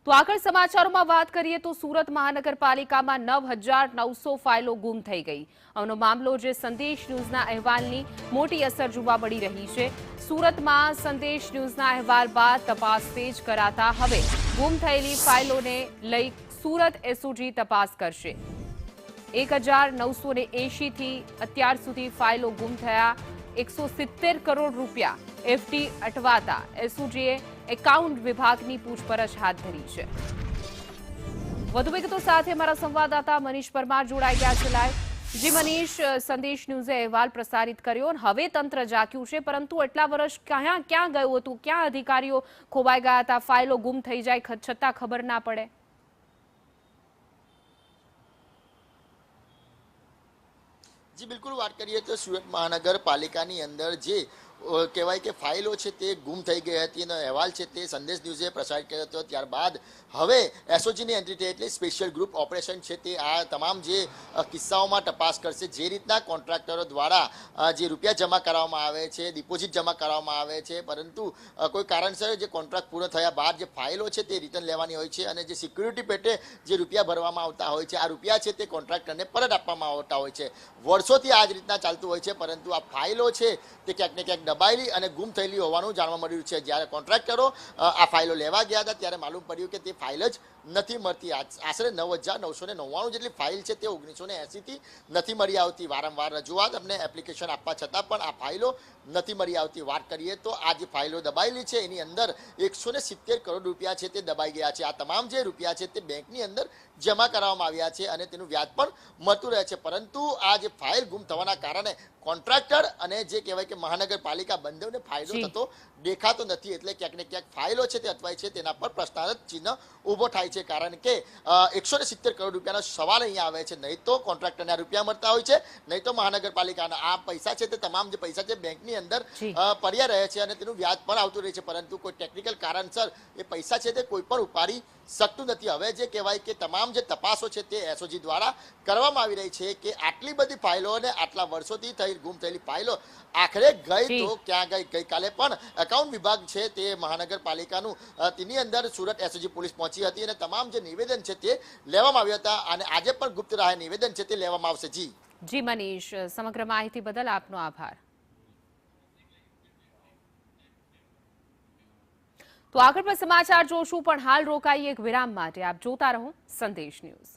તો આગળ સમાચારોમાં વાત કરીએ તો સુરત મહાનગરપાલિકામાં 9,900 ફાઇલો ગુમ થઈ ગઈ. આનો મામલો જે સંદેશ ન્યૂઝના અહેવાલની મોટી અસર જોવા મળી રહી છે. સુરતમાં સંદેશ ન્યૂઝના અહેવાલ બાદ તપાસ તેજ કરાતા હવે ગુમ થયેલી ફાઇલોને લઈ સુરત એસઓજી તપાસ કરશે. 1,980 થી અત્યાર સુધી ફાઇલો ગુમ થયા. 170 કરોડ રૂપિયા એફડી અટવાતા એસઓજીએ એકાઉન્ટ વિભાગની પૂછપરછ હાથ ધરી છે. વધુ વિગતો સાથે અમારા સંવાદદાતા મનીષ પરમાર જોડાઈ ગયા છે લાઈવ. જી મનીષ, સંદેશ ન્યૂઝે અહેવાલ પ્રસારિત કર્યો અને હવે તંત્ર જાગ્યું છે, પરંતુ એટલા વર્ષ ક્યાં ગયું હતું? ક્યાં અધિકારીઓ ખોવાઈ ગયા હતા? ફાઇલો ગુમ થઈ જાય છતાં ખબર ના પડે. જી બિલકુલ, વાત કરીએ તો સુરત મહાનગરપાલિકાની અંદર જે કહેવાય કે ફાઇલો છે તે ગુમ થઈ ગઈ હતી અને અહેવાલ છે તે સંદેશ ન્યૂઝે પ્રસારિત કર્યો હતો. ત્યારબાદ હવે એસઓજીની એન્ટ્રી થઈ એટલે સ્પેશિયલ ગ્રુપ ઓપરેશન છે તે આ તમામ જે કિસ્સાઓમાં તપાસ કરશે. જે રીતના કોન્ટ્રાક્ટરો દ્વારા જે રૂપિયા જમા કરવામાં આવે છે, ડિપોઝિટ જમા કરવામાં આવે છે, પરંતુ કોઈ કારણસર જે કોન્ટ્રાક્ટ પૂરો થયા બાદ જે ફાઇલો છે તે રિટર્ન લેવાની હોય છે અને જે સિક્યુરિટી પેટે જે રૂપિયા ભરવામાં આવતા હોય છે, આ રૂપિયા છે તે કોન્ટ્રાક્ટરને પરત આપવામાં આવતા હોય છે. વર્ષોથી આ જ રીતના ચાલતું હોય છે, પરંતુ આ ફાઇલો છે તે ક્યાંક ને ક્યાંક દબાયેલી અને ગુમ થયેલી હોવાનું જાણવા મળ્યું છે. જ્યારે કોન્ટ્રાક્ટરો આ ફાઇલો લેવા ગયા હતા ત્યારે માલુમ પડ્યું કે તે ફાઇલ જ નથી મળતી. આશરે 9,999 જેટલી ફાઇલ છે તે 1980 થી નથી મળી આવતી. વારંવાર રજૂઆત અમને એપ્લિકેશન આપવા છતાં પણ આ ફાઇલો નથી મળી આવતી. વાત કરીએ તો આ જે ફાઇલો દબાયેલી છે એની અંદર 170 કરોડ રૂપિયા છે તે દબાઈ ગયા છે. આ તમામ જે રૂપિયા છે તે બેંકની અંદર જમા કરાવવામાં આવ્યા છે અને તેનું વ્યાજ પણ મળતું રહે છે. પરંતુ આ જે ફાઇલ ગુમ થવાના કારણે કોન્ટ્રાક્ટર અને જે કહેવાય કે મહાનગરપાલિકા બંનેને ફાયદો થતો દેખાતો નથી. એટલે ક્યાંક ને ક્યાંક ફાઇલો છે તે અટવાય છે, તેના પર પ્રશ્નાર્થ ચિહ્ન ઊભો થાય છે. કારણ કે 170 કરોડ રૂપિયાનો સવાલ અહીંયા આવે છે. નહીં તો કોન્ટ્રાક્ટરને આ રૂપિયા મળતા હોય છે, નહીં તો મહાનગરપાલિકાના આ પૈસા છે તે તમામ જે પૈસા છે બેંકની અંદર પડ્યા રહે છે અને તેનું વ્યાજ પણ આવતું રહે છે. પરંતુ કોઈ ટેકનિકલ કારણસર એ પૈસા છે તે કોઈ પણ ઉપાડી શકતું નથી. હવે જે કહેવાય કે તમામ જે તપાસો છે તે એસઓજી દ્વારા કરવામાં આવી રહી છે કે આટલી બધી ફાઇલો અને આટલા વર્ષોથી ગુમ થયેલી ફાઇલો આખરે ગઈ તો ક્યાં ગઈ. ગઈકાલે પણ એકાઉન્ટ વિભાગ છે તે મહાનગરપાલિકાનું તેની અંદર સુરત એસઓજી પોલીસ પહોંચી હતી અને તમામ જે નિવેદન છે તે લેવામાં આવ્યા હતા અને આજે પણ ગુપ્ત રાહે નિવેદન છે તે લેવામાં આવશે. જી મનીષ, સમગ્ર માહિતી બદલ આપનો આભાર. તો આગળ પણ સમાચાર જોશું, પણ હાલ રોકાઈએ એક વિરામ માટે. આપ જોતા રહો સંદેશ ન્યૂઝ.